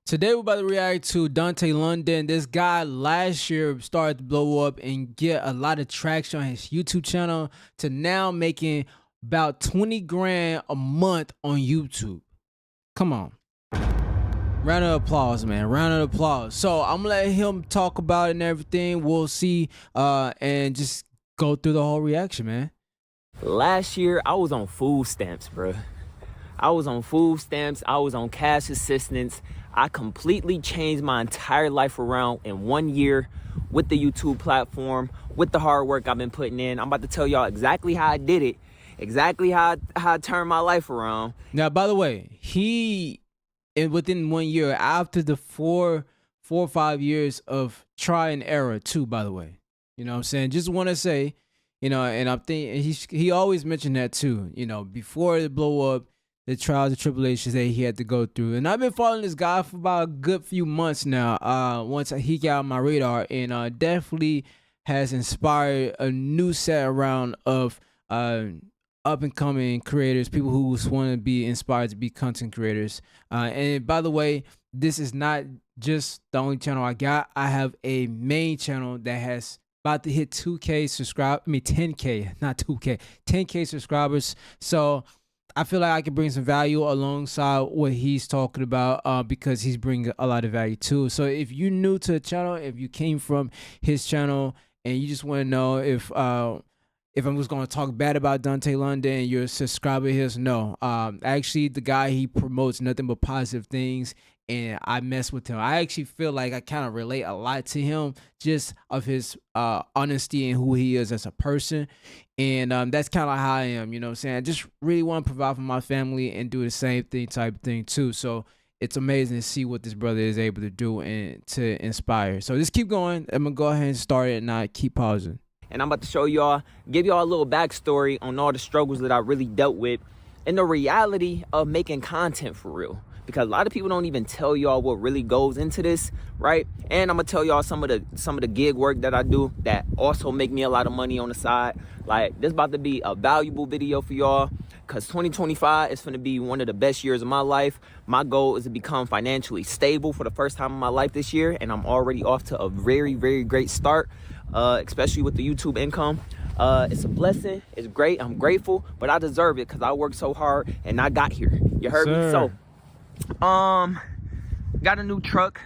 Today we're about to react to Dontay London. This guy last year started to blow up and get a lot of traction on his YouTube channel to now making about 20 grand a month on YouTube. Come on. Round of applause, man. Round of applause. So I'm gonna let him talk about it and everything. We'll see and just go through the whole reaction, man. Last year, I was on food stamps, bro. I was on food stamps. I was on cash assistance. I completely changed my entire life around in 1 year with the YouTube platform, with the hard work I've been putting in. I'm about to tell y'all exactly how I did it, exactly how I turned my life around. Now, by the way, within 1 year, after the four or 5 years of try and error too, by the way, you know what I'm saying? Just want to say, and I'm thinking he always mentioned that too, before the blow up, the trials and tribulations that he had to go through. And I've been following this guy for about a good few months now. Once he got on my radar, and definitely has inspired a new set around of up and coming creators, people who want to be inspired to be content creators. And by the way, this is not just the only channel I got. I have a main channel that has about to hit 10K, not 2K, 10K subscribers. So I feel like I can bring some value alongside what he's talking about because he's bringing a lot of value too. So if you're new to the channel, if you came from his channel and you just want to know if I'm just going to talk bad about Dontay London and you're a subscriber of his, no. Actually, the guy, he promotes nothing but positive things, and I mess with him. I actually feel like I kind of relate a lot to him just of his honesty and who he is as a person. And that's kind of how I am, you know what I'm saying? I just really want to provide for my family and do the same thing type of thing too. So it's amazing to see what this brother is able to do and to inspire. So just keep going. I'm going to go ahead and start it and not keep pausing. And I'm about to show y'all, give y'all a little backstory on all the struggles that I really dealt with and the reality of making content for real. Because a lot of people don't even tell y'all what really goes into this, right? And I'm gonna tell y'all some of the gig work that I do that also make me a lot of money on the side. Like, this about to be a valuable video for y'all, because 2025 is gonna be one of the best years of my life. My goal is to become financially stable for the first time in my life this year, and I'm already off to a very, very great start, especially with the YouTube income. It's a blessing. It's great. I'm grateful, but I deserve it because I worked so hard and I got here. You heard me? So got a new truck,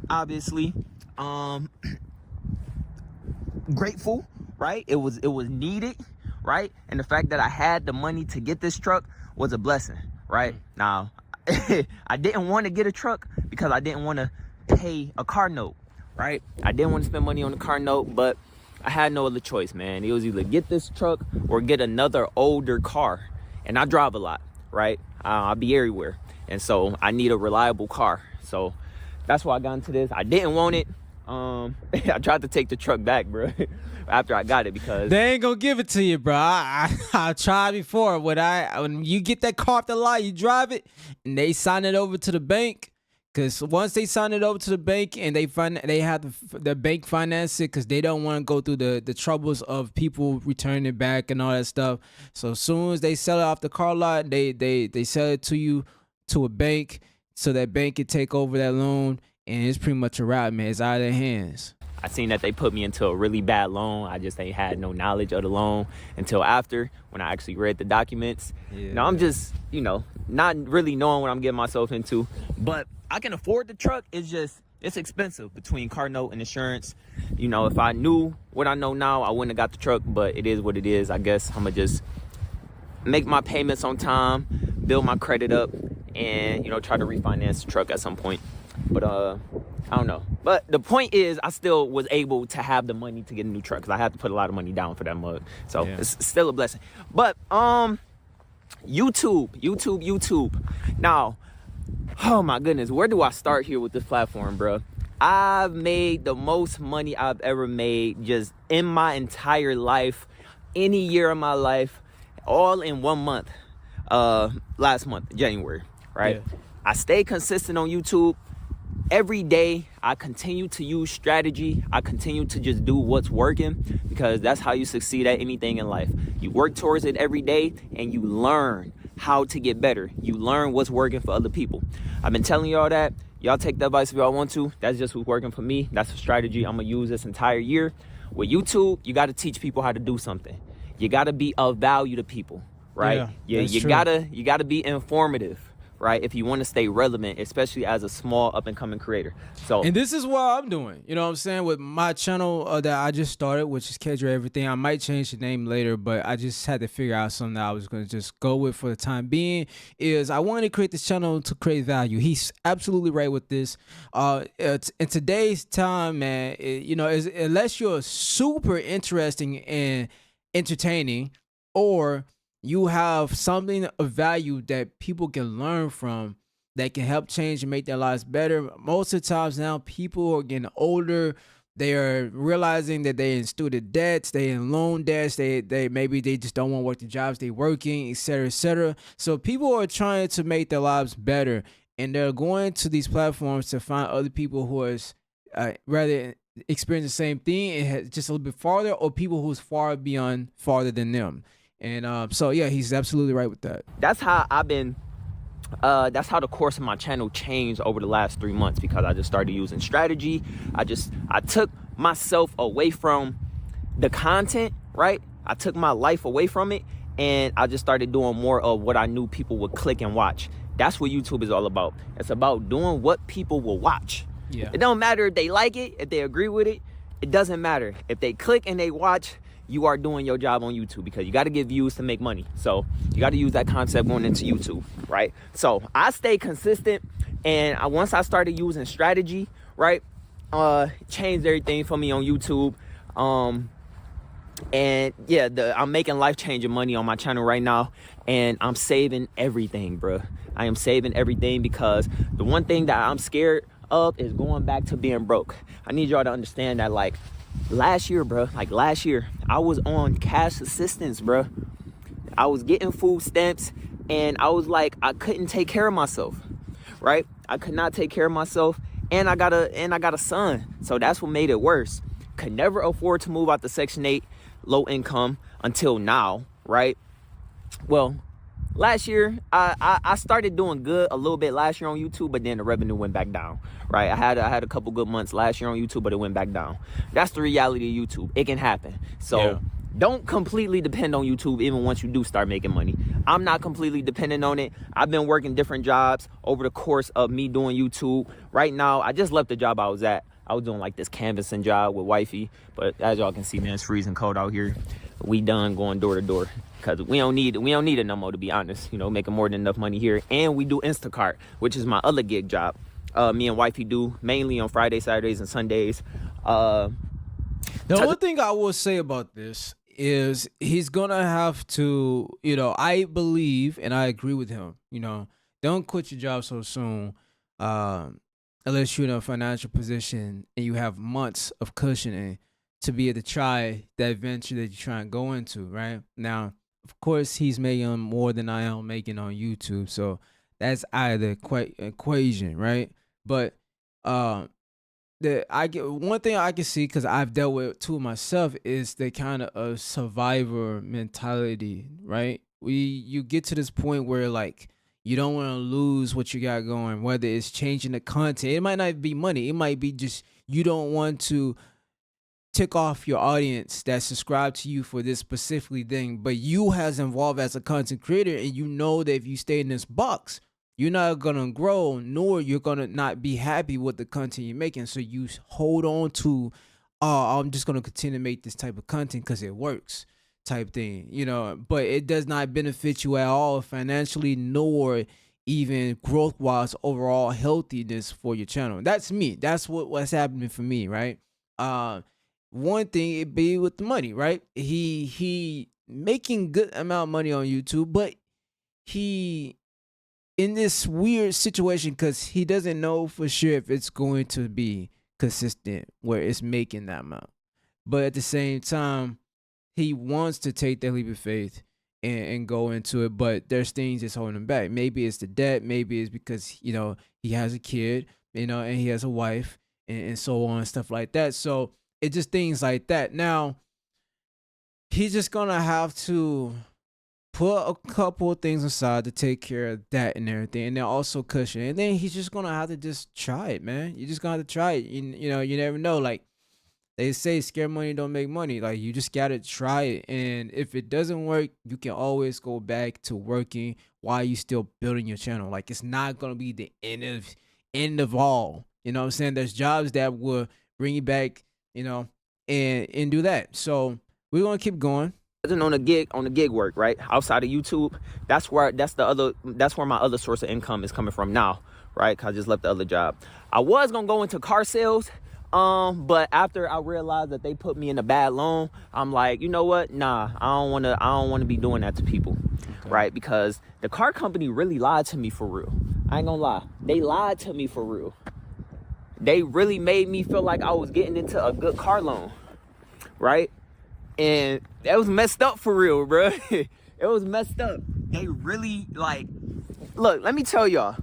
obviously. Grateful, right? It was needed, right? And the fact that I had the money to get this truck was a blessing, right? Now, I didn't want to get a truck because I didn't want to pay a car note, right? I didn't want to spend money on the car note, but I had no other choice, man. It was either get this truck or get another older car. And I drive a lot, right? I'll be everywhere. And so I need a reliable car. So that's why I got into this. I didn't want it. I tried to take the truck back, bro, after I got it, because they ain't gonna give it to you, bro. I tried before. When you get that car off the lot, you drive it, and they sign it over to the bank. Because once they sign it over to the bank and they have the bank finance it, because they don't want to go through the troubles of people returning it back and all that stuff. So as soon as they sell it off the car lot, they sell it to you to a bank, so that bank can take over that loan, and it's pretty much a wrap, man. It's out of their hands. I seen that they put me into a really bad loan. I just ain't had no knowledge of the loan until after, when I actually read the documents. Yeah. Now I'm just, not really knowing what I'm getting myself into, but I can afford the truck. It's expensive between car note and insurance. If I knew what I know now, I wouldn't have got the truck, but it is what it is. I guess I'm gonna just make my payments on time, build my credit up, and, try to refinance the truck at some point. But I don't know. But the point is, I still was able to have the money to get a new truck, because I had to put a lot of money down for that mug. So yeah, it's still a blessing. But YouTube. Now, oh my goodness, where do I start here with this platform, bro? I've made the most money I've ever made just in my entire life, any year of my life, all in 1 month. Last month, January, right? Yeah. I stay consistent on YouTube. Every day, I continue to use strategy. I continue to just do what's working, because that's how you succeed at anything in life. You work towards it every day, and you learn how to get better. You learn what's working for other people. I've been telling y'all that Y'all take the advice if y'all want to. That's just what's working for me. That's a strategy I'm gonna use this entire year. With YouTube, you gotta teach people how to do something. You gotta be of value to people, right? Yeah, that's You true. gotta be informative, right? If you want to stay relevant, especially as a small up and coming creator. So And this is what I'm doing. You know what I'm saying? With my channel that I just started, which is Kedra Everything. I might change the name later, but I just had to figure out something that I was going to just go with for the time being. Is I wanted to create this channel to create value. He's absolutely right with this. In today's time, man, unless you're super interesting and entertaining, or you have something of value that people can learn from, that can help change and make their lives better. Most of the times now, people are getting older. They are realizing that they're in student debts, they in loan debts, they maybe they just don't want to work the jobs they working, etc., etc. So people are trying to make their lives better, and they're going to these platforms to find other people who is rather experience the same thing and just a little bit farther, or people who's farther than them. And so yeah, he's absolutely right with that. that's how I've been that's how the course of my channel changed over the last 3 months, because I just started using strategy. I took myself away from the content, right? I took my life away from it, and I just started doing more of what I knew people would click and watch. That's what YouTube is all about. It's about doing what people will watch. Yeah. It don't matter if they like it, if they agree with it. It doesn't matter. If they click and they watch, you are doing your job on YouTube, because you got to get views to make money. So you got to use that concept going into YouTube, right? So I stay consistent, and once I started using strategy, right, changed everything for me on YouTube. And yeah, I'm making life-changing money on my channel right now, and I'm saving everything, bro. I am saving everything, because the one thing that I'm scared of is going back to being broke. I need y'all to understand that, like, last year, I was on cash assistance, bro. I was getting food stamps, and I was like, I couldn't take care of myself, right? I could not take care of myself, and I got a son, so that's what made it worse. Could never afford to move out the Section 8 low income until now, right? Well, last year I started doing good a little bit last year on YouTube, but then the revenue went back down, right? I had a couple good months last year on YouTube, but it went back down. That's the reality of YouTube. It can happen. So Yeah. don't completely depend on YouTube even once you do start making money. I'm not completely dependent on it. I've been working different jobs over the course of me doing YouTube. Right now, I just left the job I was at. I was doing like this canvassing job with wifey, but as y'all can see, man, it's freezing cold out here. We done going door to door, because we don't need it no more, to be honest. You know, making more than enough money here. And we do Instacart, which is my other gig job. Me and wifey do mainly on Fridays, Saturdays, and Sundays. The only thing I will say about this is he's gonna have to, I believe and I agree with him. Don't quit your job so soon, unless you're in a financial position and you have months of cushioning to be able to try that venture that you're trying to go into. Right now, of course, he's making more than I am making on YouTube, so that's out of the equation, right? But I get one thing I can see, because I've dealt with two myself, is the kind of survivor mentality, right? You get to this point where, like, you don't want to lose what you got going, whether it's changing the content. It might not be money. It might be just you don't want to tick off your audience that subscribe to you for this specifically thing, but you has involved as a content creator, and you know that if you stay in this box, you're not gonna grow, nor you're gonna not be happy with the content you're making. So you hold on to, I'm just gonna continue to make this type of content because it works, type thing, But it does not benefit you at all financially, nor even growth wise, overall healthiness for your channel. That's me. That's what's happening for me, right? One thing it be with the money, right? He making good amount of money on YouTube, but he in this weird situation because he doesn't know for sure if it's going to be consistent where it's making that amount. But at the same time, he wants to take that leap of faith and go into it, but there's things that's holding him back. Maybe it's the debt, maybe it's because he has a kid, and he has a wife, and so on and stuff like that. So it's just things like that. Now he's just gonna have to put a couple of things aside to take care of that and everything, and then also cushion. And then he's just gonna have to just try it, man. You just gonna have to try it. You never know. Like they say, scared money don't make money. Like you just gotta try it, and if it doesn't work, you can always go back to working while you still building your channel. Like it's not gonna be the end of all. You know what I'm saying? There's jobs that will bring you back, and do that. So we're gonna keep going. On the gig work, right? Outside of YouTube, that's where my other source of income is coming from now, right? 'Cause I just left the other job. I was gonna go into car sales, but after I realized that they put me in a bad loan, I'm like, you know what? Nah, I don't wanna be doing that to people, right? Because the car company really lied to me for real. I ain't gonna lie, they lied to me for real. They really made me feel like I was getting into a good car loan, right? And that was messed up for real, bro. It was messed up. They really, like, look, let me tell y'all,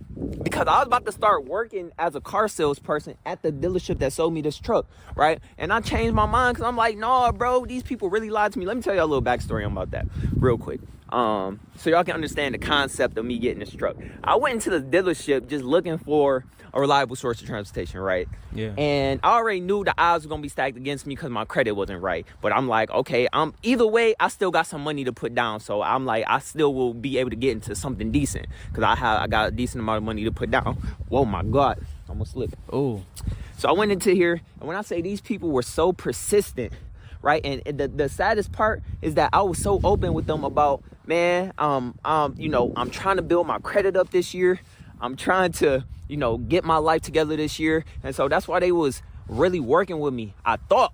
because I was about to start working as a car salesperson at the dealership that sold me this truck, right? And I changed my mind because I'm like, no, bro, these people really lied to me. Let me tell y'all a little backstory about that real quick. So y'all can understand the concept of me getting this truck. I went into the dealership just looking for a reliable source of transportation, right? Yeah. And I already knew the odds were gonna be stacked against me because my credit wasn't right. But I'm like, okay, either way, I still got some money to put down. So I'm like, I still will be able to get into something decent because I got a decent amount of money to put down. Whoa, my God, I'm gonna slip. Oh. So I went into here, and when I say these people were so persistent, right? And the saddest part is that I was so open with them about, man, I'm trying to build my credit up this year. I'm trying to, get my life together this year. And so that's why they was really working with me, I thought,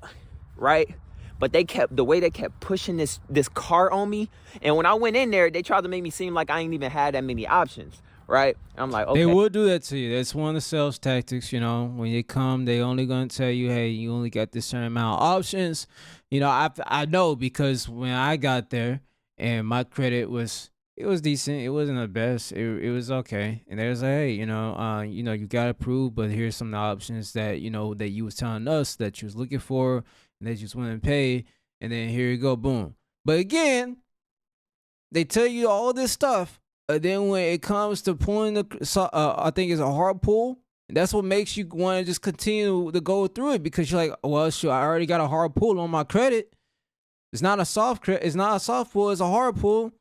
right? But the way they kept pushing this car on me. And when I went in there, they tried to make me seem like I ain't even had that many options, right? And I'm like, okay. They will do that to you. That's one of the sales tactics, when they come, they only going to tell you, hey, you only got this certain amount of options. I know because when I got there and my credit was decent. It wasn't the best. It was okay. And they was like, hey, you got approved, but here's some of the options that, that you was telling us that you was looking for and they just wouldn't pay. And then here you go, boom. But again, they tell you all this stuff. Then when it comes to pulling I think it's a hard pull. That's what makes you want to just continue to go through it because you're like, well, sure, I already got a hard pull on my credit. It's not a soft credit. It's not a soft pull. It's a hard pull.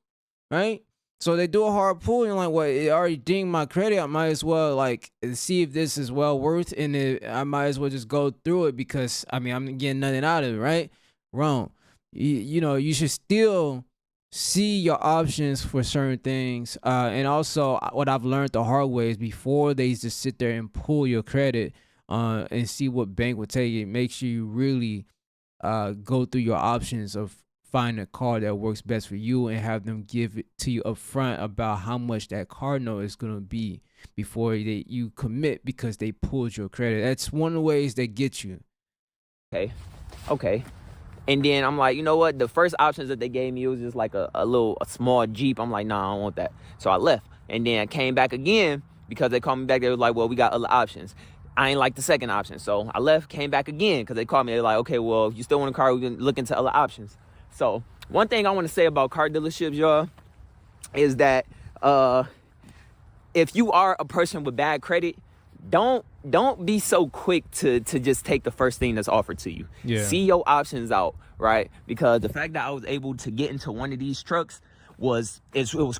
Right? So they do a hard pull, and you're like, well, it already dinged my credit. I might as well, see if this is well worth, and I might as well just go through it because, I'm getting nothing out of it, right? Wrong. You should still see your options for certain things. And also, what I've learned the hard way is before they just sit there and pull your credit and see what bank will take it, make sure you really go through your options of find a car that works best for you and have them give it to you up front about how much that car note is going to be before you commit because they pulled your credit. That's one of the ways they get you. Okay. And then I'm like, you know what? The first options that they gave me, it was just like a small Jeep. I'm like, nah, I don't want that. So I left. And then came back again because they called me back. They was like, well, we got other options. I ain't like the second option. So I left, came back again because they called me. They're like, okay, well, if you still want a car, we can look into other options. So one thing I want to say about car dealerships, y'all, is that if you are a person with bad credit, don't be so quick to just take the first thing that's offered to you. Yeah. See your options out, right? Because the fact that I was able to get into one of these trucks was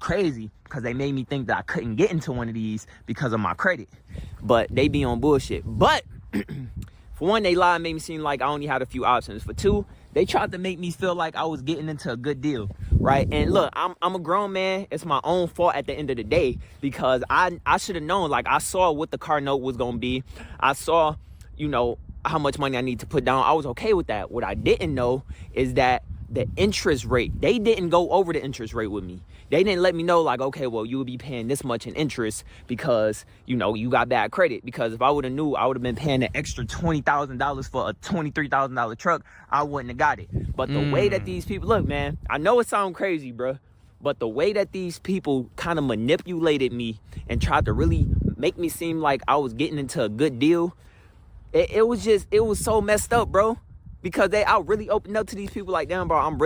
crazy because they made me think that I couldn't get into one of these because of my credit. But they be on bullshit. But for one, they lied and made me seem like I only had a few options. For two, they tried to make me feel like I was getting into a good deal, right? And look, I'm a grown man. It's my own fault at the end of the day because I should have known. Like, I saw what the car note was going to be. I saw, how much money I need to put down. I was okay with that. What I didn't know is that the interest rate, they didn't go over the interest rate with me. They didn't let me know, like, okay, well, you would be paying this much in interest because, you got bad credit. Because if I would have knew, I would have been paying an extra $20,000 for a $23,000 truck. I wouldn't have got it. But the way that these people, look, man, I know it sounds crazy, bro. But the way that these people kind of manipulated me and tried to really make me seem like I was getting into a good deal, it was so messed up, bro. Because I really opened up to these people like, damn, bro, I'm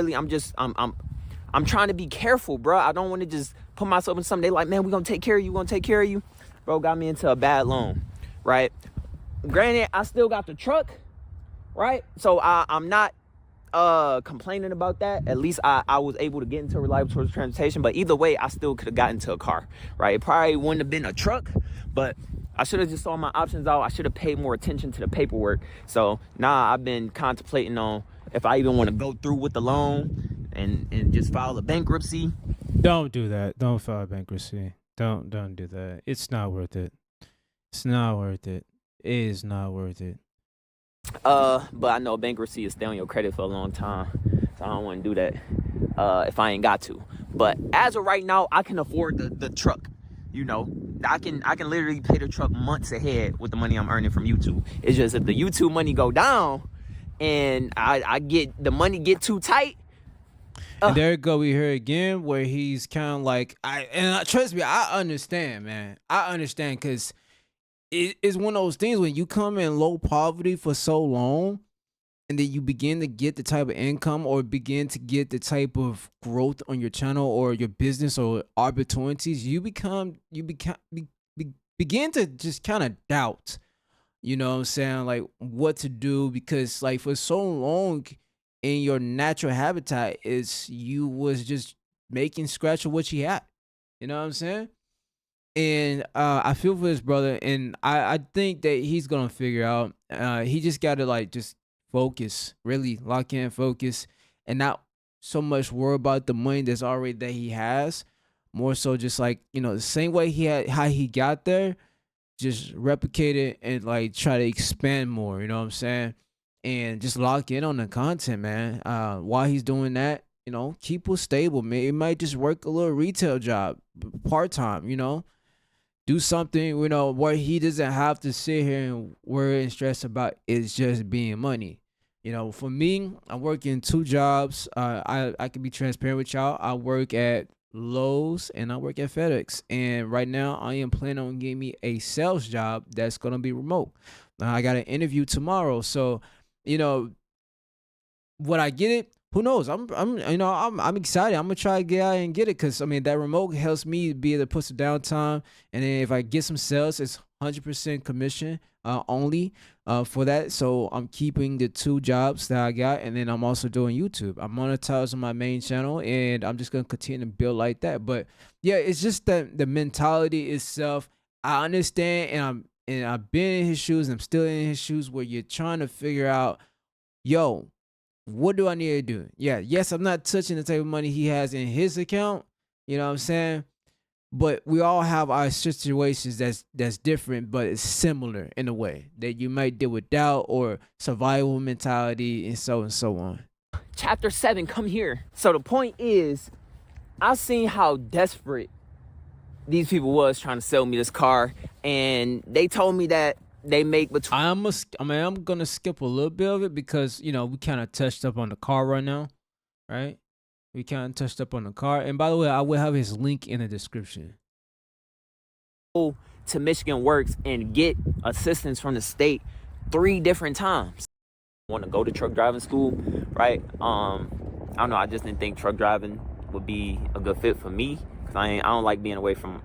I'm trying to be careful, bro. I don't want to just put myself in something. They like, man, we're going to take care of you. We're going to take care of you. Bro, got me into a bad loan, right? Granted, I still got the truck, right? So I'm not complaining about that. At least I was able to get into reliable source of transportation. But either way, I still could have gotten into a car, right? It probably wouldn't have been a truck, but I should have just saw my options out. I should have paid more attention to the paperwork. So now I've been contemplating on if I even want to go through with the loan and just file a bankruptcy. Don't do that. Don't file bankruptcy. Don't do that. It's not worth it. It's not worth it. It is not worth it. But I know bankruptcy is stay on your credit for a long time, so I don't want to do that if I ain't got to. But as of right now, I can afford the truck. You know, I can literally pay the truck months ahead with the money I'm earning from YouTube. It's just if the YouTube money go down and I get the money get too tight. And there you go. We hear again where he's kind of like, trust me, I understand, man. I understand because it's one of those things when you come in low poverty for so long and then you begin to get the type of income or begin to get the type of growth on your channel or your business or opportunities, you begin to just kind of doubt, you know what I'm saying, like what to do, because like for so long in your natural habitat is you was just making scratch of what you had, you know what I'm saying? And I feel for this brother, and I think that he's gonna figure out. He just gotta like just focus, really lock in, focus, and not so much worry about the money that's already that he has. More so, just like, you know, the same way he had how he got there, just replicate it and like try to expand more. You know what I'm saying? And just lock in on the content, man. While he's doing that, you know, keep it stable, man. It might just work a little retail job, part time. You know. Do something, you know, where he doesn't have to sit here and worry and stress about it's just being money. You know, for me, I'm working 2 jobs. I can be transparent with y'all. I work at Lowe's and I work at FedEx. And right now, I am planning on getting me a sales job that's gonna be remote. I got an interview tomorrow, so you know, would I get it? Who knows? I'm excited. I'm gonna try to get out and get it because I mean that remote helps me be able to put some downtime, and then if I get some sales, it's 100% commission only for that. So I'm keeping the 2 jobs that I got, and then I'm also doing YouTube. I'm monetizing my main channel, and I'm just gonna continue to build like that. But yeah, it's just that the mentality itself. I understand, and I've been in his shoes. And I'm still in his shoes where you're trying to figure out, yo, what do I need to do? Yeah, yes, I'm not touching the type of money he has in his account. You know what I'm saying? But we all have our situations that's different, but it's similar in a way that you might deal with doubt or survival mentality and so on. Chapter 7, come here. So the point is, I seen how desperate these people was trying to sell me this car, and they told me that they make between. I'm gonna skip a little bit of it because you know we kind of touched up on the car right now, right? We kind of touched up on the car, and by the way, I will have his link in the description. To Michigan Works and get assistance from the state 3 different times. Want to go to truck driving school, right? I don't know. I just didn't think truck driving would be a good fit for me. I don't like being away from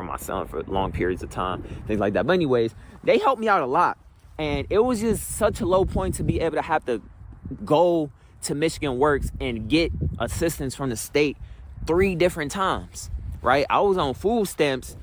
my son for long periods of time, things like that. But anyways, they helped me out a lot. And it was just such a low point to be able to have to go to Michigan Works and get assistance from the state 3 different times, right? I was on food stamps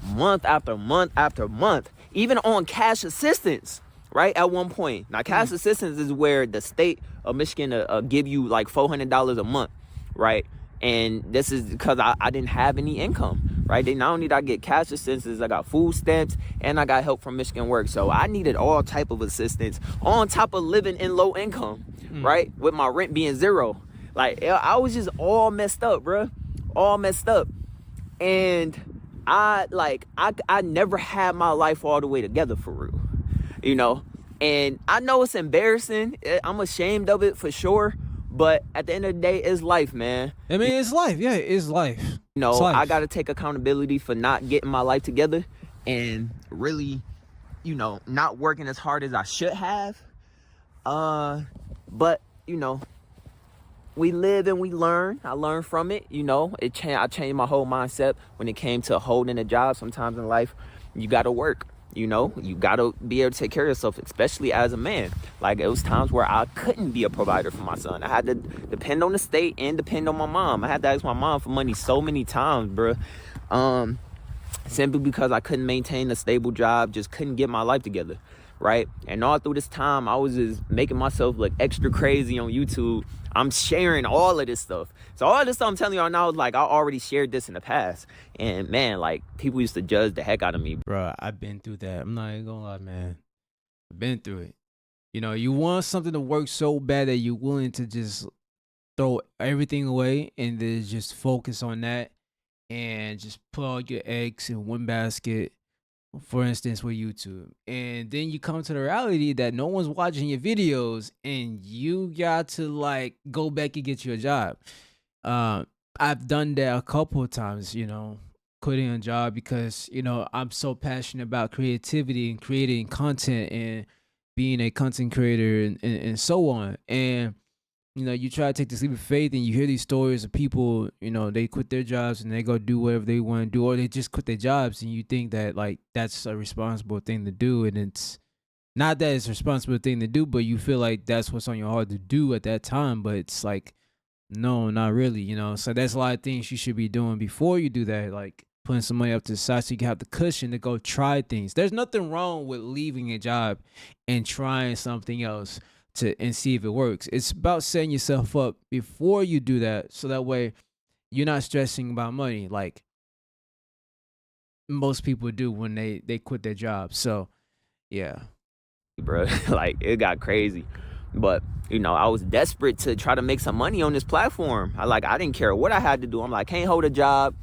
month after month after month, even on cash assistance, right? At one point. Now, cash assistance is where the state of Michigan give you like $400 a month, right? And this is because I didn't have any income, right? They not only did I get cash assistance, I got food stamps and I got help from Michigan Works. So I needed all type of assistance on top of living in low income, right? With my rent being 0. Like, I was just all messed up, bro. All messed up. And I never had my life all the way together for real, you know? And I know it's embarrassing. I'm ashamed of it for sure. But at the end of the day, it's life, man. I mean, it's life. Yeah, it's life. You know, I got to take accountability for not getting my life together and really, you know, not working as hard as I should have. But, you know, we live and we learn. I learned from it. I changed my whole mindset when it came to holding a job. Sometimes in life, you got to work. You got to be able to take care of yourself, especially as a man. Like, it was times where I couldn't be a provider for my son. I had to depend on the state and depend on my mom. I had to ask my mom for money so many times, bro. Simply because I couldn't maintain a stable job, just couldn't get my life together, right? And all through this time, I was just making myself look extra crazy on YouTube. I'm sharing all of this stuff. So all this stuff I'm telling y'all now is like, I already shared this in the past. And man, like, people used to judge the heck out of me. Bro, I've been through that. I'm not even gonna lie, man. I've been through it. You want something to work so bad that you're willing to just throw everything away and then just focus on that and just put all your eggs in one basket, for instance, with YouTube. And then you come to the reality that no one's watching your videos and you got to like go back and get you a job. I've done that a couple of times, quitting a job because, I'm so passionate about creativity and creating content and being a content creator and so on. And you try to take this leap of faith and you hear these stories of people, they quit their jobs and they go do whatever they want to do, or they just quit their jobs, and you think that like that's a responsible thing to do. And it's not that it's a responsible thing to do, but you feel like that's what's on your heart to do at that time. But it's like, no, not really, So that's a lot of things you should be doing before you do that, like putting some money up to the side so you can have the cushion to go try things. There's nothing wrong with leaving a job and trying something else and see if it works. It's about setting yourself up before you do that, so that way you're not stressing about money like most people do when they quit their job. So yeah, bro. Like, it got crazy. But I was desperate to try to make some money on this platform. I didn't care what I had to do. I'm like, can't hold a job,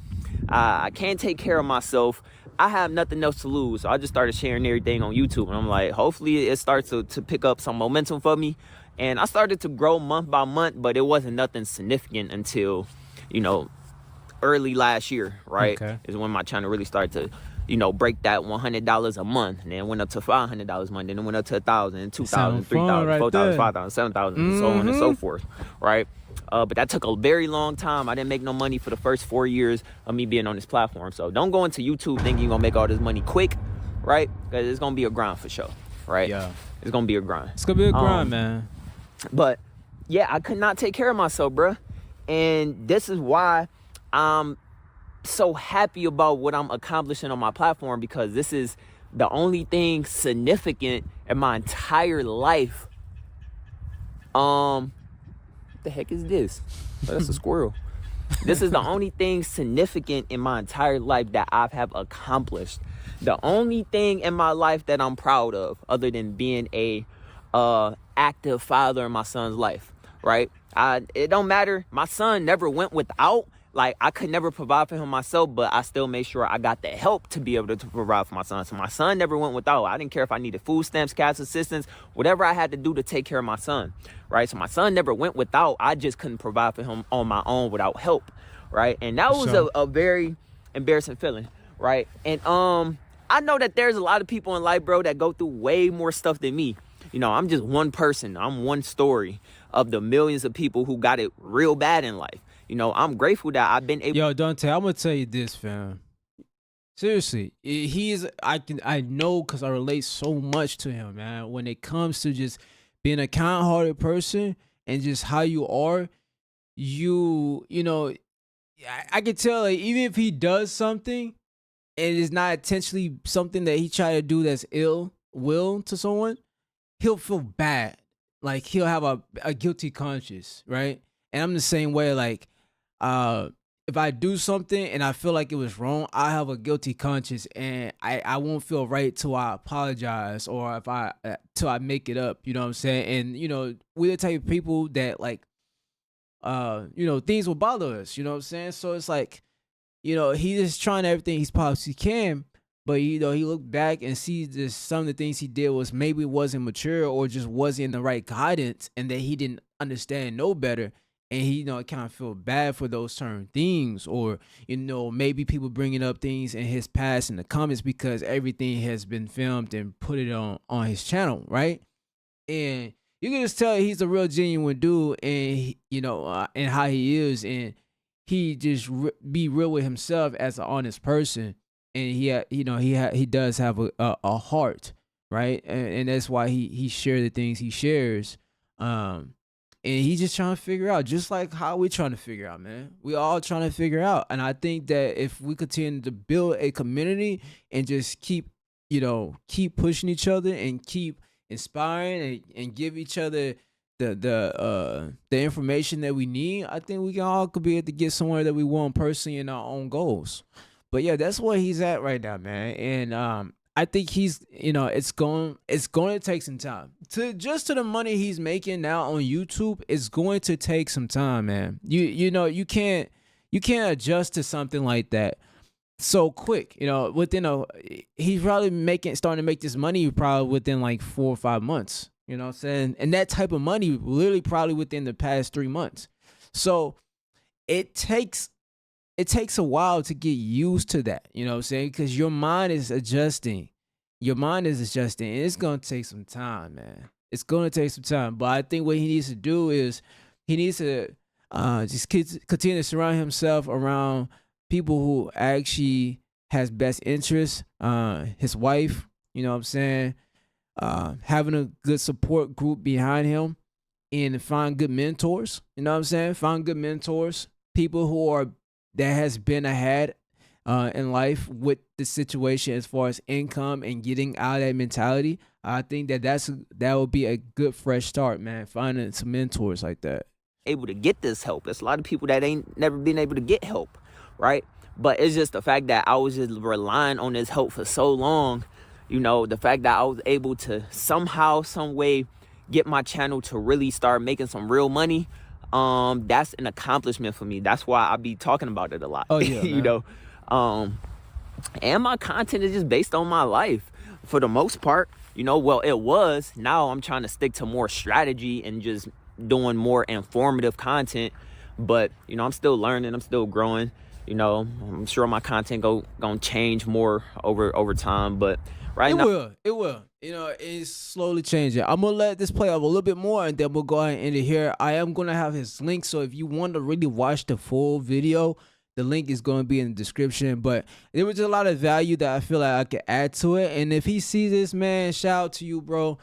I can't take care of myself, I have nothing else to lose. So I just started sharing everything on YouTube, and I'm like, hopefully it starts to pick up some momentum for me. And I started to grow month by month, but it wasn't nothing significant until early last year, right? Okay. Is when my channel really started to break that $100 a month, and then went up to $500 a month, and then went up to 1,000, 2,000, 3,000, right 4,000, there. 5,000, 7,000, and so on and so forth, right? But that took a very long time. I didn't make no money for the first 4 years of me being on this platform. So don't go into YouTube thinking you're gonna make all this money quick, right? Because it's gonna be a grind for sure, right? Yeah, it's gonna be a grind. It's gonna be a grind, man. But yeah, I could not take care of myself, bruh. And this is why I'm so happy about what I'm accomplishing on my platform, because this is the only thing significant in my entire life. The heck is this? Oh, that's a squirrel. This is the only thing significant in my entire life that I have accomplished. The only thing in my life that I'm proud of, other than being a active father in my son's life, right? It don't matter. My son never went without. Like, I could never provide for him myself, but I still made sure I got the help to be able to provide for my son. So my son never went without. I didn't care if I needed food stamps, cash assistance, whatever I had to do to take care of my son, right? So my son never went without. I just couldn't provide for him on my own without help, right? And that was a very embarrassing feeling, right? And I know that there's a lot of people in life, bro, that go through way more stuff than me. I'm just one person. I'm one story of the millions of people who got it real bad in life. I'm grateful that I've been able. Yo, Dontay, I'm gonna tell you this, fam. Seriously, I know because I relate so much to him, man. When it comes to just being a kind-hearted person and just how you are, I can tell, like, even if he does something and it's not intentionally something that he tried to do that's ill will to someone, he'll feel bad. Like, he'll have a guilty conscience, right? And I'm the same way. Like, if I do something and I feel like it was wrong, I have a guilty conscience, and I won't feel right till I apologize, or till I make it up. You know what I'm saying? And we're the type of people that, like, things will bother us. You know what I'm saying? So it's like, he's just trying everything he possibly can, but he looked back and sees this, some of the things he did was maybe wasn't mature or just wasn't in the right guidance, and that he didn't understand no better. And he, kind of feel bad for those certain things, or, maybe people bringing up things in his past in the comments because everything has been filmed and put it on his channel, right? And you can just tell he's a real genuine dude, and and how he is, and he just be real with himself as an honest person, and he does have a heart, right, and that's why he share the things he shares, um, and he's just trying to figure out, just like how we trying to figure out, man. We all trying to figure out, and I think that if we continue to build a community and just keep pushing each other and keep inspiring and give each other the information that we need, I think we can all could be able to get somewhere that we want personally in our own goals. But yeah, that's where he's at right now, man. And I think it's going to take some time to the money he's making now on YouTube. It's going to take some time, man. You can't adjust to something like that so quick. He's probably starting to make this money probably within like 4 or 5 months. You know what I'm saying? And that type of money literally probably within the past 3 months. So it takes a while to get used to that, you know what I'm saying? Because your mind is adjusting. Your mind is adjusting, and it's gonna take some time, man. It's gonna take some time. But I think what he needs to do is he needs to just continue to surround himself around people who actually has best interests. His wife, you know what I'm saying? Having a good support group behind him, and find good mentors. You know what I'm saying? Find good mentors, people that has been ahead in life with the situation as far as income and getting out of that mentality. I think that would be a good fresh start, man. Finding some mentors like that. Able to get this help. There's a lot of people that ain't never been able to get help, right? But it's just the fact that I was just relying on this help for so long. The fact that I was able to somehow, some way get my channel to really start making some real money. That's an accomplishment for me. That's why I be talking about it a lot. Oh yeah, And my content is just based on my life for the most part. Well, it was. Now I'm trying to stick to more strategy and just doing more informative content. But I'm still learning. I'm still growing. I'm sure my content gonna change more over time. But right now, it will. It's slowly changing. I'm gonna let this play out a little bit more, and then we'll go ahead and end it here. I am gonna have his link, so if you want to really watch the full video, the link is gonna be in the description. But there was a lot of value that I feel like I could add to it. And if he sees this, man, shout out to you, bro.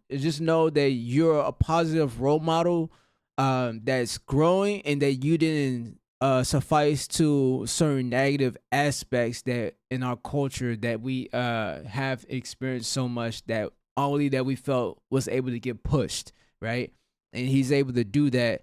Just know that you're a positive role model that's growing, and that you didn't suffice to certain negative aspects that in our culture that we have experienced so much, that only that we felt was able to get pushed, right? And he's able to do that,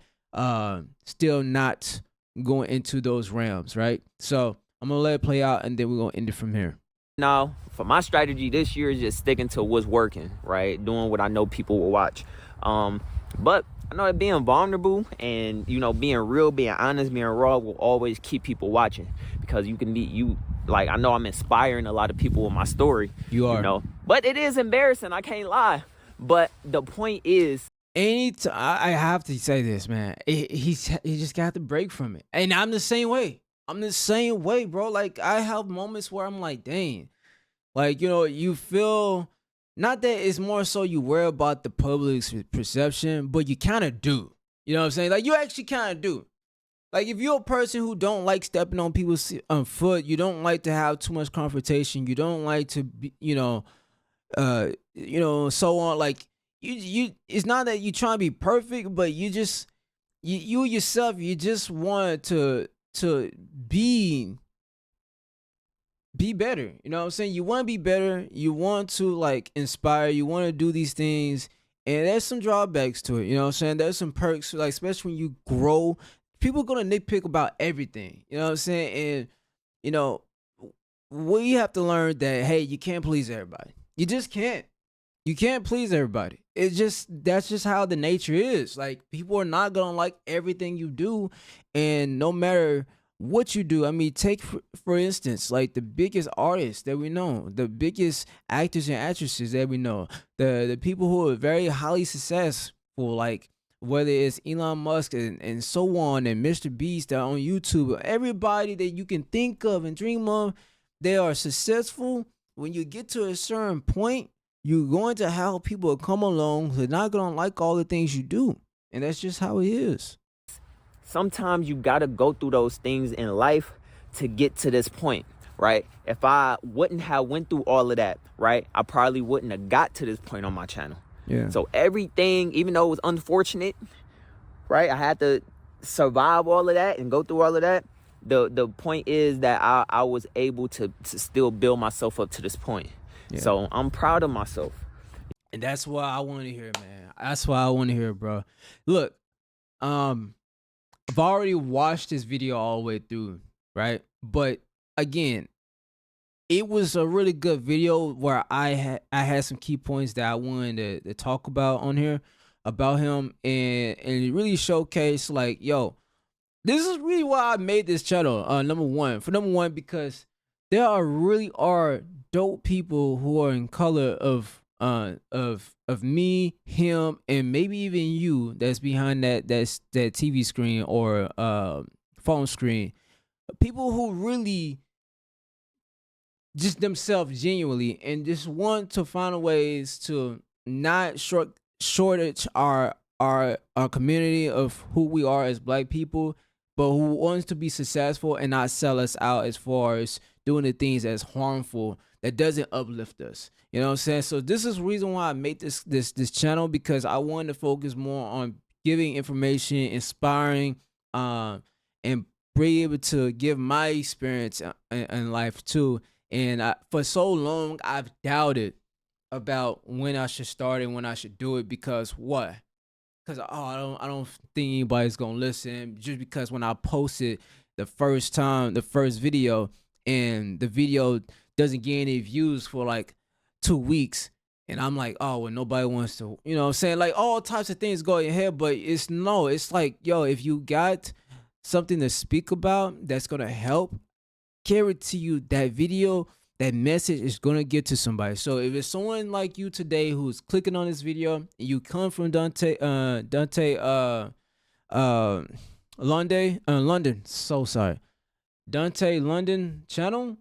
still not going into those realms, right? So I'm gonna let it play out, and then we're gonna end it from here. Now, for my strategy this year is just sticking to what's working, right? Doing what I know people will watch. But I know that being vulnerable and, being real, being honest, being raw will always keep people watching, because I know I'm inspiring a lot of people with my story. You are. But it is embarrassing. I can't lie. But the point is, I have to say this, man. He just got to break from it. And I'm the same way. Bro. Like, I have moments where I'm like, dang. Like, you feel, not that it's more so you worry about the public's perception, but you kind of do. You know what I'm saying? Like, you actually kind of do. Like, if you're a person who don't like stepping on people's foot, you don't like to have too much confrontation, you don't like to be, so on. Like, you it's not that you trying to be perfect, but you yourself, you just want to be better. You know what I'm saying? You want to be better. You want to like inspire. You want to do these things. And there's some drawbacks to it. You know what I'm saying? There's some perks, like especially when you grow. People are going to nitpick about everything. You know what I'm saying? And, we have to learn that, hey, you can't please everybody. You just can't. You can't please everybody. That's just how the nature is. Like, people are not going to like everything you do. And no matter what you do, I mean, take for instance, like the biggest artists that we know, the biggest actors and actresses that we know, the people who are very highly successful, like whether it's Elon Musk and so on, and Mr. Beast that are on YouTube, everybody that you can think of and dream of, they are successful. When you get to a certain point, you're going to have people come along who're not gonna like all the things you do, and that's just how it is. Sometimes you gotta go through those things in life to get to this point, right? If I wouldn't have went through all of that, right, I probably wouldn't have got to this point on my channel. Yeah. So everything, even though it was unfortunate, right, I had to survive all of that and go through all of that. The point is that I was able to still build myself up to this point. Yeah. So I'm proud of myself. And that's what I want to hear, man. That's what I want to hear, bro. Look, I've already watched this video all the way through, right? But again, it was a really good video where I had some key points that I wanted to talk about on here about him, and it really showcased like, yo, this is really why I made this channel. Number one, because there are dope people who are in color of me, him, and maybe even you that's behind that TV screen or phone screen. People who really just themselves genuinely and just want to find ways to not shortage our community of who we are as black people, but who wants to be successful and not sell us out as far as doing the things that's harmful that doesn't uplift us. You know what I'm saying? So this is the reason why I made this channel, because I wanted to focus more on giving information, inspiring, and be able to give my experience in life too. And for so long, I've doubted about when I should start and when I should do it, because what? Because I don't think anybody's gonna listen, just because when I posted the first video, and the video doesn't get any views for like 2 weeks, and I'm like, oh, well, nobody wants to, you know what I'm saying? Like, all types of things go in your head, but it's like, yo, if you got something to speak about that's gonna help, guarantee you that video, that message is gonna get to somebody. So if it's someone like you today who's clicking on this video, and you come from Dontay London, so sorry, Dontay London channel,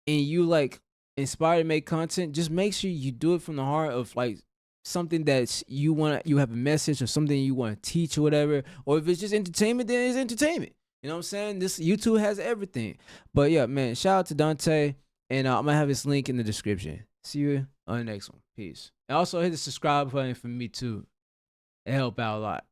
and you like inspired to make content, just make sure you do it from the heart of like something that you have a message or something you want to teach or whatever. Or if it's just entertainment, then it's entertainment. You know what I'm saying? This YouTube has everything. But yeah, man, shout out to Dontay, and I'm gonna have his link in the description. See you on the next one. Peace. And also hit the subscribe button for me too. It help out a lot.